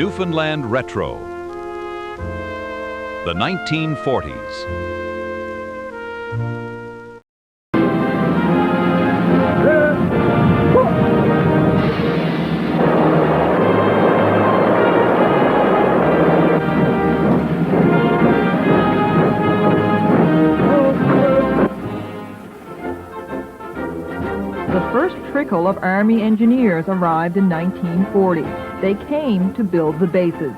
Newfoundland Retro. The 1940s. Of Army engineers arrived in 1940. They came to build the bases,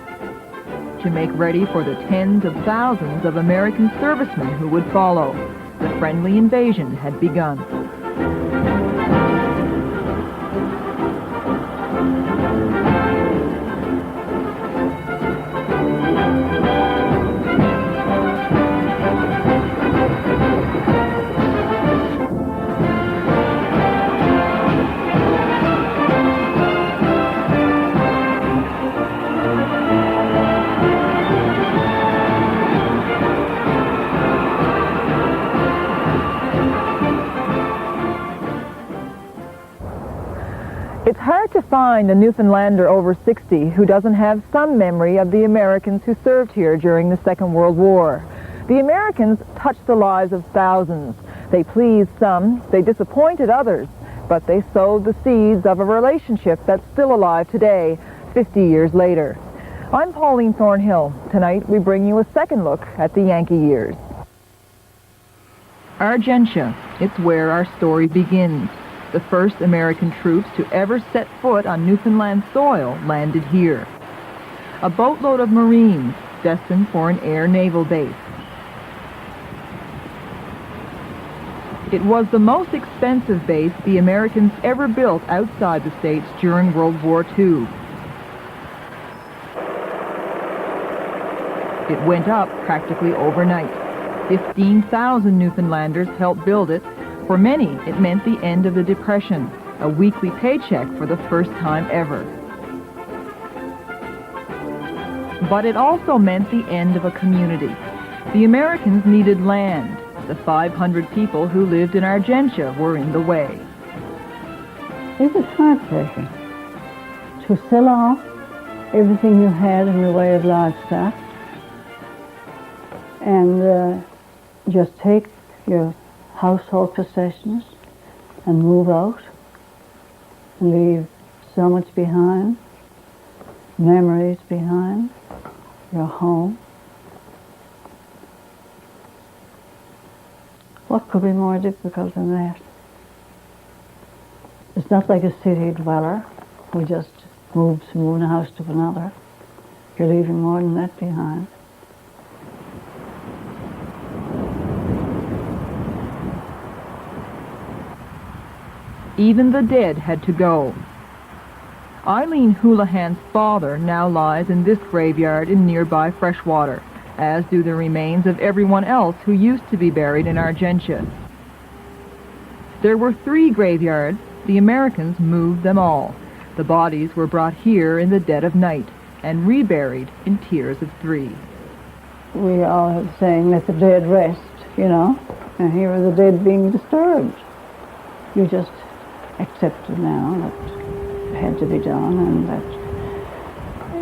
to make ready for the tens of thousands of American servicemen who would follow. The friendly invasion had begun. It's hard to find a Newfoundlander over 60 who doesn't have some memory of the Americans who served here during the Second World War. The Americans touched the lives of thousands. They pleased some, they disappointed others, but they sowed the seeds of a relationship that's still alive today, 50 years later. I'm Pauline Thornhill. Tonight we bring you a second look at the Yankee years. Argentia, it's where our story begins. The first American troops to ever set foot on Newfoundland soil landed here. A boatload of Marines destined for an air naval base. It was the most expensive base the Americans ever built outside the States during World War II. It went up practically overnight. 15,000 Newfoundlanders helped build it. For many, it meant the end of the Depression, a weekly paycheck for the first time ever. But it also meant the end of a community. The Americans needed land. The 500 people who lived in Argentia were in the way. It was heartbreaking to sell off everything you had in the way of livestock and just take your household possessions and move out and leave so much behind, memories behind, your home. What could be more difficult than that? It's not like a city dweller who just moves from one house to another. You're leaving more than that behind. Even the dead had to go. Eileen Houlihan's father now lies in this graveyard in nearby Freshwater, as do the remains of everyone else who used to be buried in Argentia. There were 3 graveyards. The Americans moved them all. The bodies were brought here in the dead of night and reburied in tiers of 3. We all have the saying, let the dead rest, you know, and here are the dead being disturbed. You just accepted now that it had to be done and that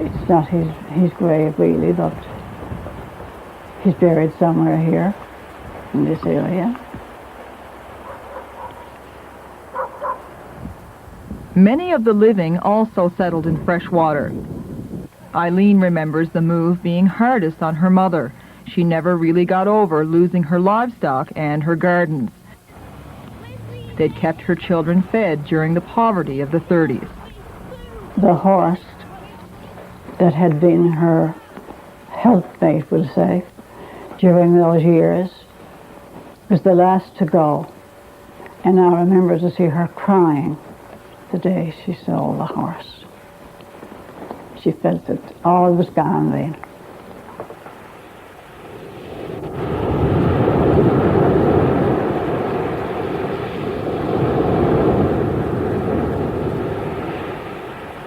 it's not his grave really, but he's buried somewhere here in this area. Many of the living also settled in Freshwater. Eileen remembers the move being hardest on her mother. She never really got over losing her livestock and her gardens. They'd kept her children fed during the poverty of the 30s. The horse that had been her helpmate, we'll say, during those years was the last to go. And I remember to see her crying the day she sold the horse. She felt that all was gone then.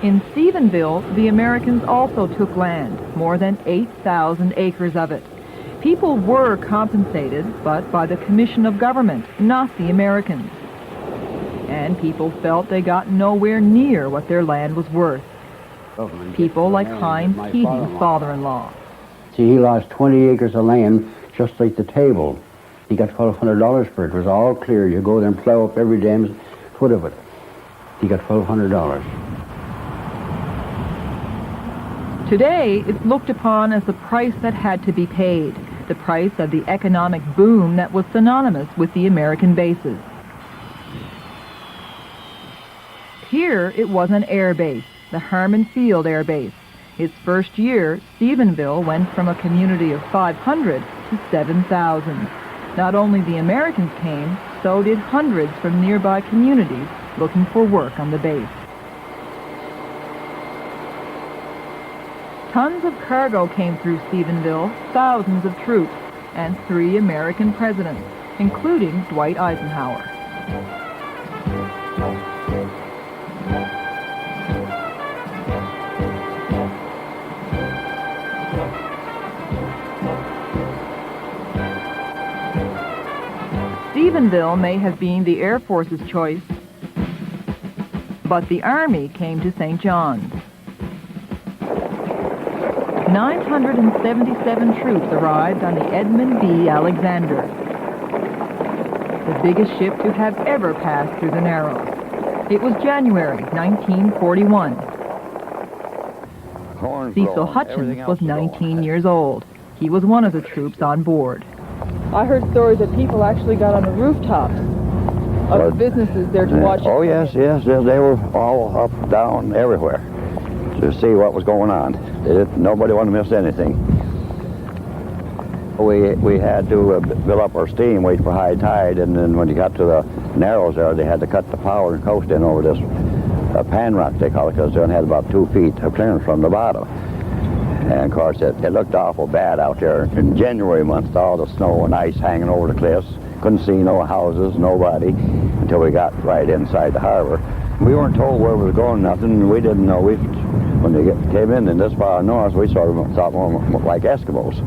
In Stephenville, the Americans also took land, more than 8,000 acres of it. People were compensated, but by the Commission of Government, not the Americans. And people felt they got nowhere near what their land was worth. People like Heinz Keating's father-in-law. See, he lost 20 acres of land just like the table. He got $1,200 for it. It was all clear. You go there and plow up every damn foot of it. He got $1,200. Today, it's looked upon as the price that had to be paid, the price of the economic boom that was synonymous with the American bases. Here, it was an air base, the Harmon Field Air Base. Its first year, Stephenville went from a community of 500 to 7,000. Not only the Americans came, so did hundreds from nearby communities looking for work on the base. Tons of cargo came through Stephenville, thousands of troops, and 3 American presidents, including Dwight Eisenhower. Stephenville may have been the Air Force's choice, but the Army came to St. John's. 977 troops arrived on the Edmund B. Alexander, the biggest ship to have ever passed through the Narrows. It was January 1941. Cecil Hutchins was 19 years old. He was one of the troops on board. I heard stories that people actually got on the rooftops of businesses there to watch. Oh, yes, they were all up, down, everywhere to see what was going on. Nobody wanted to miss anything. We had to build up our steam, wait for high tide, and then when you got to the Narrows there, they had to cut the power and coast in over this pan rock, they call it, because they only had about 2 feet of clearance from the bottom. And of course, it looked awful bad out there in January month, all the snow and ice hanging over the cliffs. Couldn't see no houses, nobody, until we got right inside the harbor. We weren't told where we were going, nothing. We didn't know. When they came in this far north, we sort of thought more like Eskimos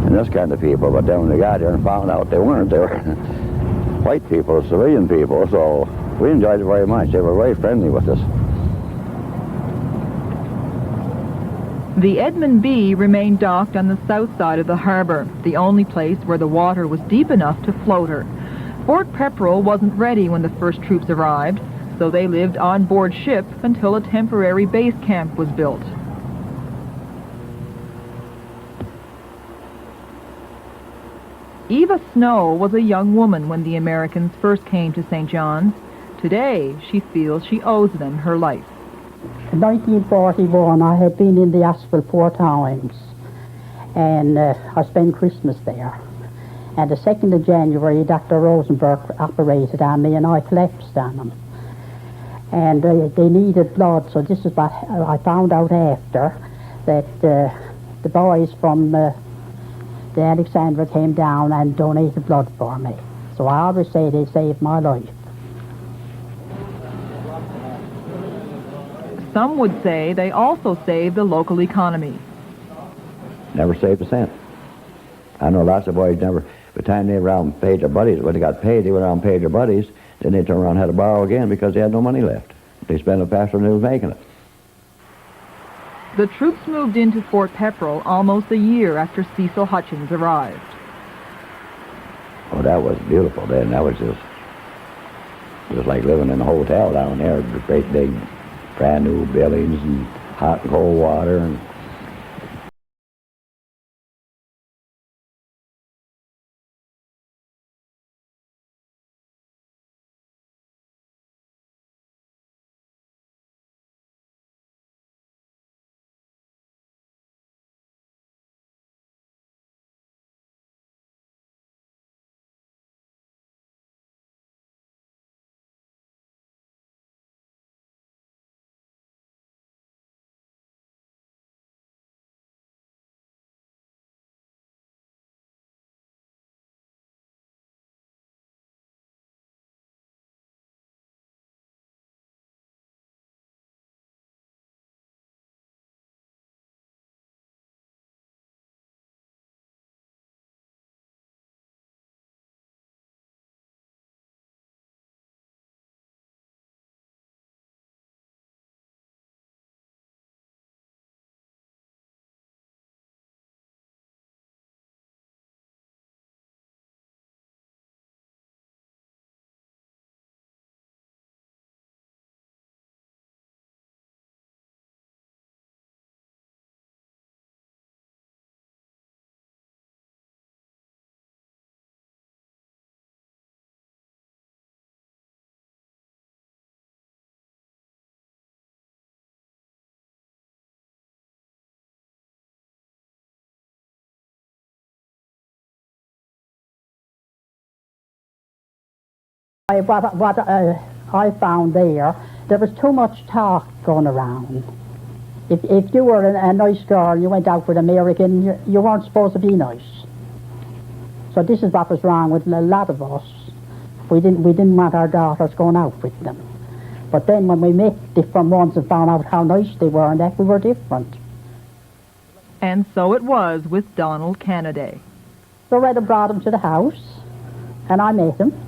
and this kind of people. But then when they got here and found out they weren't, they were white people, civilian people. So we enjoyed it very much. They were very friendly with us. The Edmund B. remained docked on the south side of the harbor, the only place where the water was deep enough to float her. Fort Pepperell wasn't ready when the first troops arrived, so they lived on board ship until a temporary base camp was built. Eva Snow was a young woman when the Americans first came to St. John's. Today, she feels she owes them her life. In 1941, I had been in the hospital 4 times, and I spent Christmas there. And the 2nd of January, Dr. Rosenberg operated on me, and I collapsed on them. And they needed blood, so this is what I found out after, that the boys from the Alexandra came down and donated blood for me. So I always say they saved my life. Some would say they also saved the local economy. Never saved a cent. I know lots of boys never, by the time they went around and paid their buddies, when they got paid, they went around and paid their buddies, then they turned around and had to borrow again because they had no money left. They spent it faster than they was making it. The troops moved into Fort Pepperell almost a year after Cecil Hutchins arrived. Oh, that was beautiful then. That was just like living in a hotel down there, the great big brand new buildings and hot and cold water and What I found there was too much talk going around. If you were a nice girl and you went out with an American, you weren't supposed to be nice. So this is what was wrong with a lot of us. We didn't want our daughters going out with them. But then when we met different ones and found out how nice they were and that we were different. And so it was with Donald Kennedy. Loretta brought him to the house, and I met him.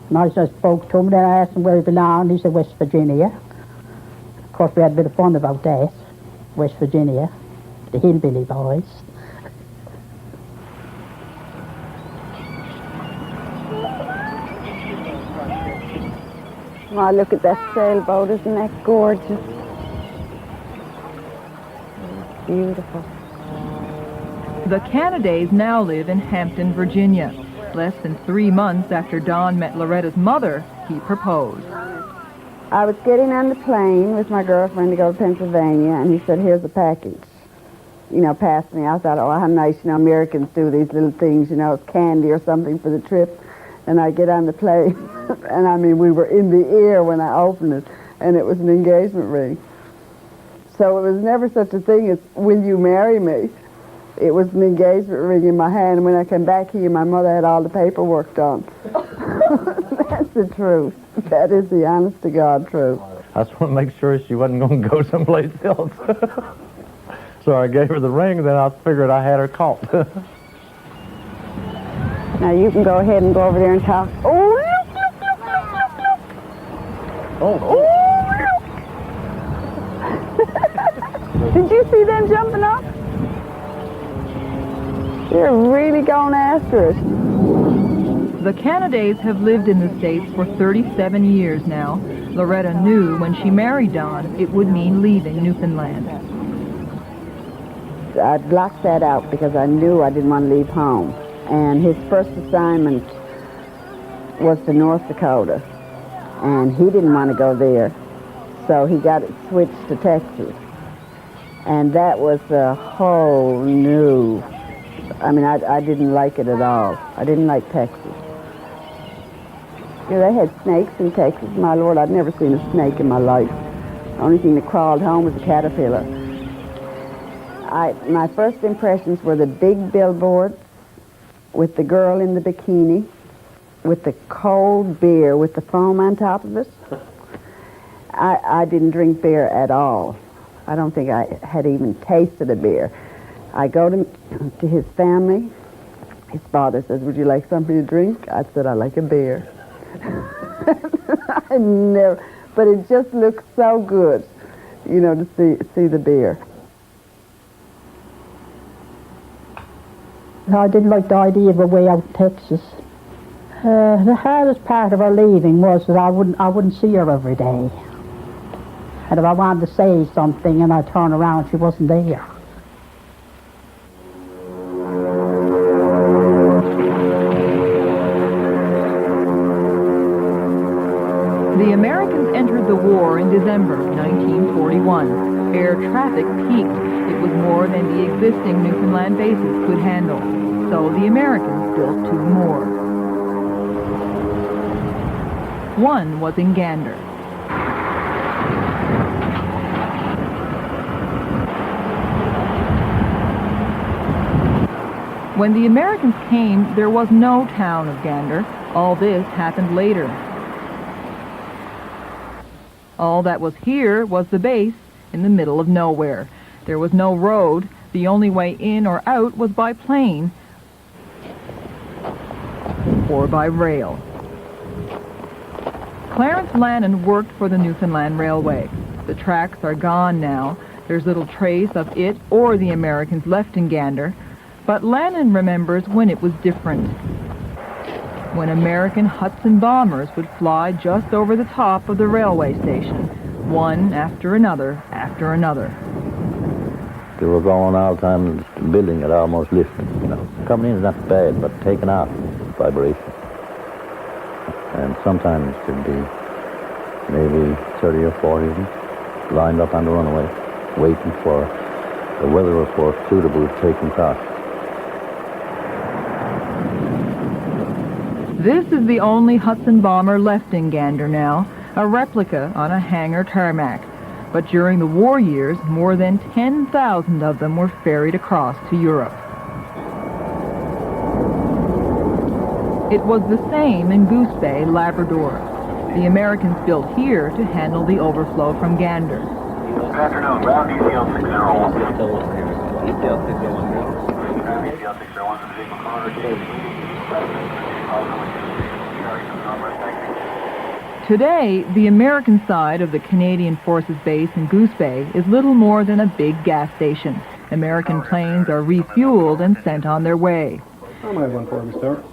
And I just spoke to him, then I asked him where he belonged. He said West Virginia. Of course, we had a bit of fun about that. West Virginia, the hillbilly boys. Oh, look at that sailboat, isn't that gorgeous? Beautiful. The Kennedys now live in Hampton, Virginia. Less than 3 months after Don met Loretta's mother, he proposed. I was getting on the plane with my girlfriend to go to Pennsylvania, and he said, here's a package. You know, passed me. I thought, oh, how nice, you know, Americans do these little things, you know, it's candy or something for the trip. And I get on the plane, and I mean, we were in the air when I opened it, and it was an engagement ring. So it was never such a thing as, will you marry me? It was an engagement ring in my hand, and when I came back here, my mother had all the paperwork done. That's the truth. That is the honest-to-God truth. I just want to make sure she wasn't going to go someplace else. So I gave her the ring, then I figured I had her caught. Now you can go ahead and go over there and talk. Oh, look, look, look, look, look, look. Oh. Oh, look. Did you see them jumping up? They're really going after it. The Kennedys have lived in the States for 37 years now. Loretta knew when she married Don it would mean leaving Newfoundland. I blocked that out because I knew I didn't want to leave home. And his first assignment was to North Dakota. And he didn't want to go there. So he got it switched to Texas. And that was a whole new... I mean, I didn't like it at all. I didn't like Texas. Yeah, they had snakes in Texas. My Lord, I'd never seen a snake in my life. The only thing that crawled home was a caterpillar. My first impressions were the big billboards with the girl in the bikini, with the cold beer with the foam on top of it. I didn't drink beer at all. I don't think I had even tasted a beer. I go to his family. His father says, would you like something to drink? I said, I like a beer. I never, but it just looks so good, you know, to see the beer. I didn't like the idea of a way out in Texas. The hardest part of our leaving was that I wouldn't see her every day. And if I wanted to say something and I turned around, she wasn't there. The Americans entered the war in December 1941. Air traffic peaked. It was more than the existing Newfoundland bases could handle. So the Americans built 2 more. One was in Gander. When the Americans came, there was no town of Gander. All this happened later. All that was here was the base in the middle of nowhere. There was no road. The only way in or out was by plane or by rail. Clarence Lannon worked for the Newfoundland Railway. The tracks are gone now. There's little trace of it or the Americans left in Gander. But Lannon remembers when it was different. When American Hudson bombers would fly just over the top of the railway station, one after another after another. They were going all the time, the building had almost lifted. You know, coming in is not bad, but taking out vibration. And sometimes it could be maybe 30 or 40 of them lined up on the runway, waiting for the weather report suitable to take them across. This is the only Hudson bomber left in Gander now, a replica on a hangar tarmac. But during the war years, more than 10,000 of them were ferried across to Europe. It was the same in Goose Bay, Labrador. The Americans built here to handle the overflow from Gander. Good afternoon, ground DCL 601. DCL 601. DCL 601 from Vehicle Corner. Today, the American side of the Canadian Forces base in Goose Bay is little more than a big gas station. American planes are refueled and sent on their way. I might have one for you, sir.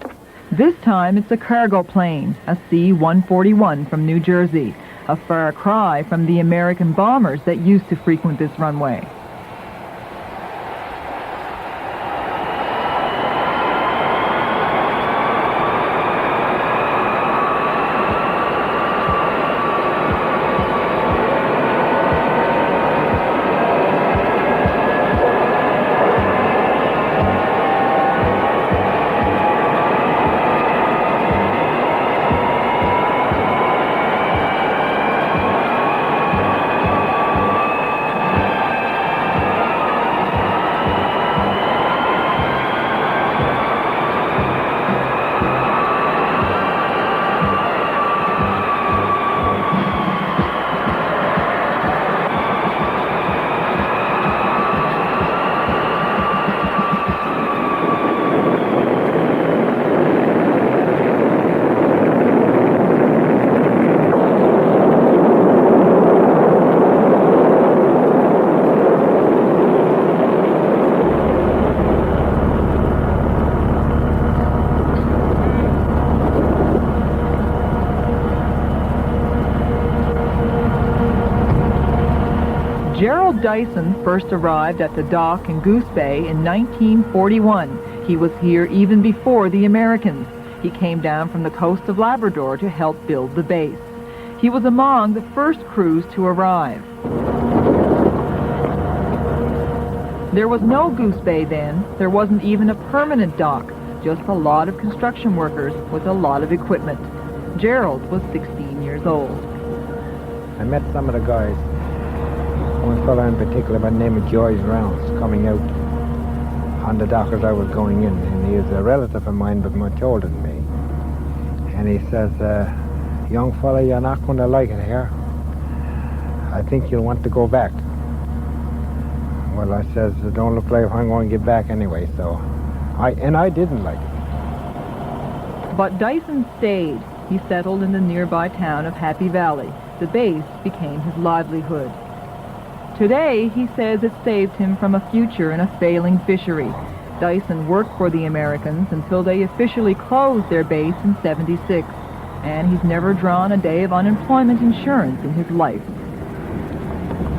This time it's a cargo plane, a C-141 from New Jersey, a far cry from the American bombers that used to frequent this runway. Gerald Dyson first arrived at the dock in Goose Bay in 1941. He was here even before the Americans. He came down from the coast of Labrador to help build the base. He was among the first crews to arrive. There was no Goose Bay then. There wasn't even a permanent dock, just a lot of construction workers with a lot of equipment. Gerald was 16 years old. I met some of the guys. One fellow in particular by the name of George Rounds coming out on the dock as I was going in, and he is a relative of mine but much older than me. And he says, young fella, you're not going to like it here. I think you'll want to go back. Well, I says, it don't look like I'm going to get back anyway, so I didn't like it. But Dyson stayed. He settled in the nearby town of Happy Valley. The base became his livelihood. Today, he says it saved him from a future in a failing fishery. Dyson worked for the Americans until they officially closed their base in '76, and he's never drawn a day of unemployment insurance in his life.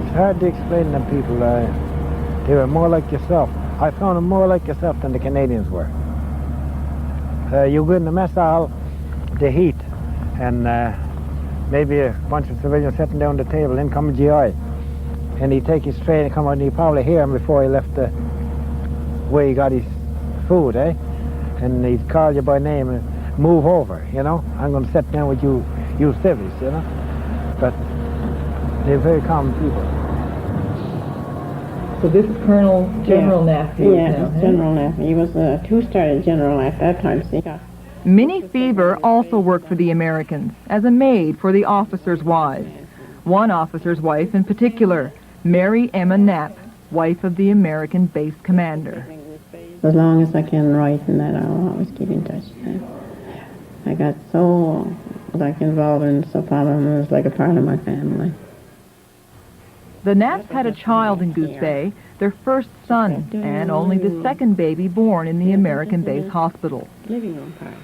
It's hard to explain to people. They were more like yourself. I found them more like yourself than the Canadians were. You go in the mess hall, the heat, and maybe a bunch of civilians sitting down the table, in come a GI. And he'd take his tray and come out, and he'd probably hear him before he left the where he got his food, eh? And he'd call you by name and move over, you know? I'm going to sit down with you civvies, you know? But they're very common people. So this is General Knapp. General Knapp. He was a two-star general at that time. See? Minnie Fever also worked for the Americans as a maid for the officers' wives. One officer's wife in particular, Mary Emma Knapp, wife of the American base commander. As long as I can write and that, I'll always keep in touch with them. I got so involved in so far, it was like a part of my family. The Knapps had a child in Goose Bay, their first son, and only the second baby born in the American base hospital. Living room part.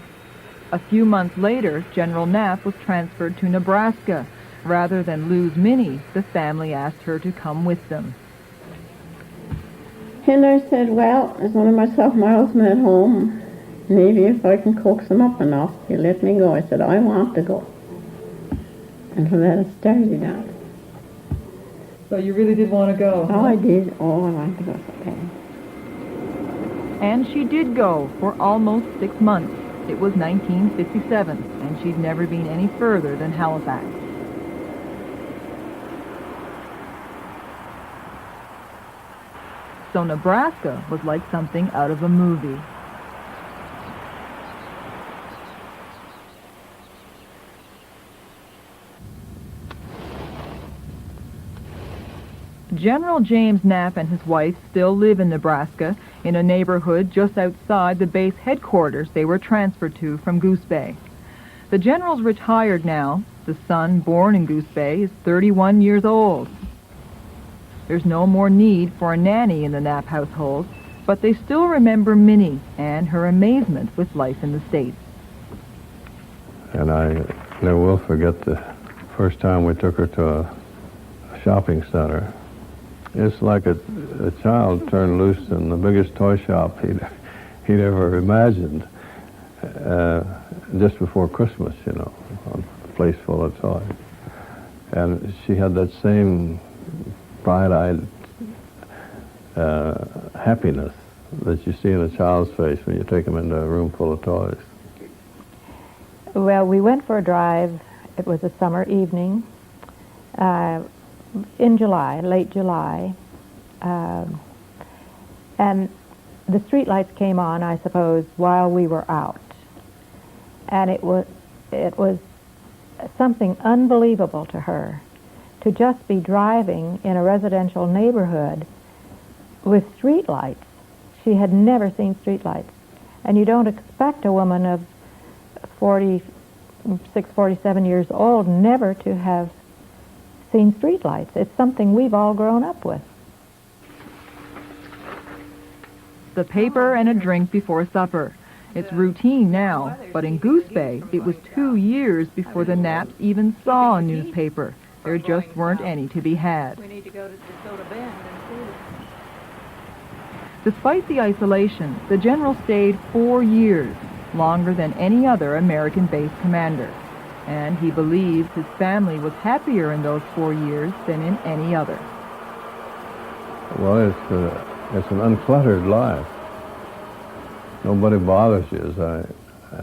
A few months later, General Knapp was transferred to Nebraska. Rather than lose Minnie, the family asked her to come with them. And I said, well, there's one of my sophomores at home. Maybe if I can coax him up enough, he'll let me go. I said, I want to go. And from that it started out. So you really did want to go? Oh, I did. Oh, I wanted to go so bad. And she did go for almost 6 months. It was 1957, and she'd never been any further than Halifax. So Nebraska was like something out of a movie. General James Knapp and his wife still live in Nebraska, in a neighborhood just outside the base headquarters they were transferred to from Goose Bay. The general's retired now. The son, born in Goose Bay, is 31 years old. There's no more need for a nanny in the Knapp household, but they still remember Minnie and her amazement with life in the States. And I never will forget the first time we took her to a shopping center. It's like a child turned loose in the biggest toy shop he'd ever imagined. Just before Christmas, you know, a place full of toys. And she had that same bright-eyed happiness that you see in a child's face when you take them into a room full of toys. Well, we went for a drive. It was a summer evening in July, late July. And the streetlights came on, I suppose, while we were out. And it was something unbelievable to her to just be driving in a residential neighborhood with streetlights. She had never seen streetlights. And you don't expect a woman of 46, 47 years old never to have seen streetlights. It's something we've all grown up with. The paper and a drink before supper. It's routine now, but in Goose Bay, it was 2 years before the Knapps even saw a newspaper. There just weren't any to be had. We need to go to DeSoto Bend and see them. Despite the isolation, the general stayed 4 years, longer than any other American base commander. And he believes his family was happier in those 4 years than in any other. Well, it's an uncluttered life. Nobody bothers you. As I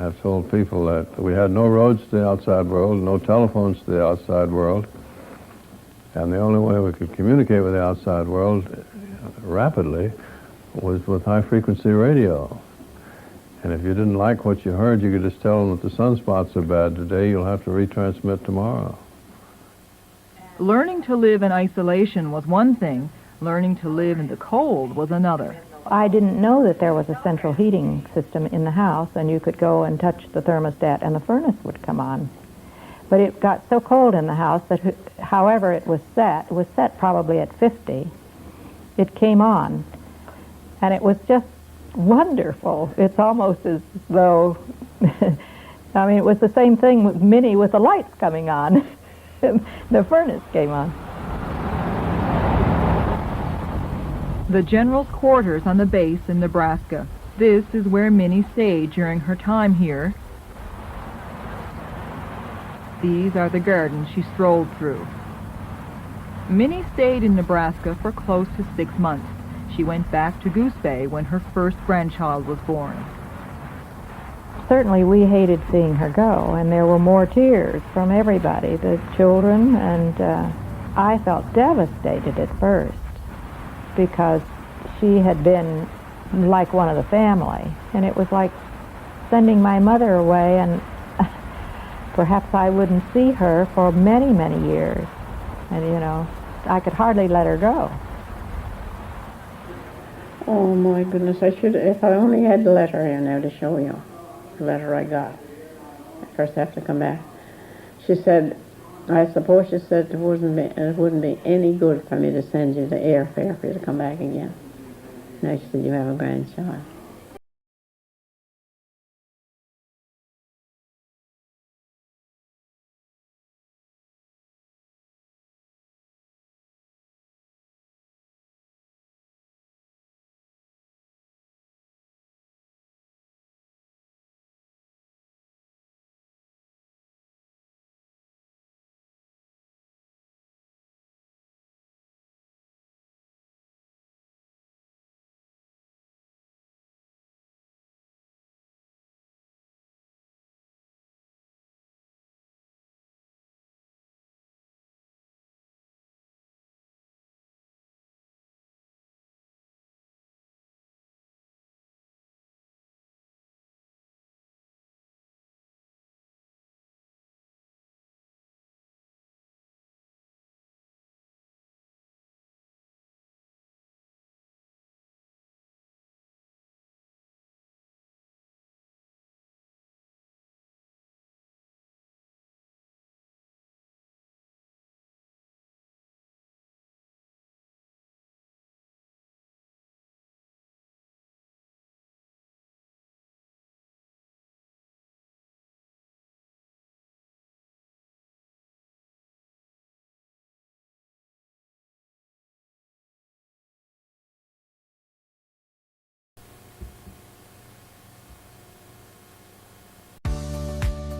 have told people that we had no roads to the outside world, no telephones to the outside world, and the only way we could communicate with the outside world rapidly was with high-frequency radio. And if you didn't like what you heard, you could just tell them that the sunspots are bad today, you'll have to retransmit tomorrow. Learning to live in isolation was one thing. Learning to live in the cold was another. I didn't know that there was a central heating system in the house, and you could go and touch the thermostat and the furnace would come on. But it got so cold in the house that however it was set probably at 50, it came on. And it was just wonderful. It's almost as though, I mean, it was the same thing with Minnie with the lights coming on. The furnace came on. The general's quarters on the base in Nebraska. This is where Minnie stayed during her time here. These are the gardens she strolled through. Minnie stayed in Nebraska for close to 6 months. She went back to Goose Bay when her first grandchild was born. Certainly we hated seeing her go, and there were more tears from everybody, the children, and I felt devastated at first because she had been like one of the family, and it was like sending my mother away, and perhaps I wouldn't see her for many, many years, and you know, I could hardly let her go. Oh my goodness, I should, if I only had the letter in there to show you, the letter I got. I first have to come back. She said, I suppose she said it wouldn't be any good for me to send you the airfare for you to come back again. Now she said, you have a grandchild.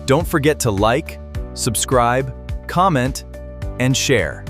Don't forget to like, subscribe, comment, and share.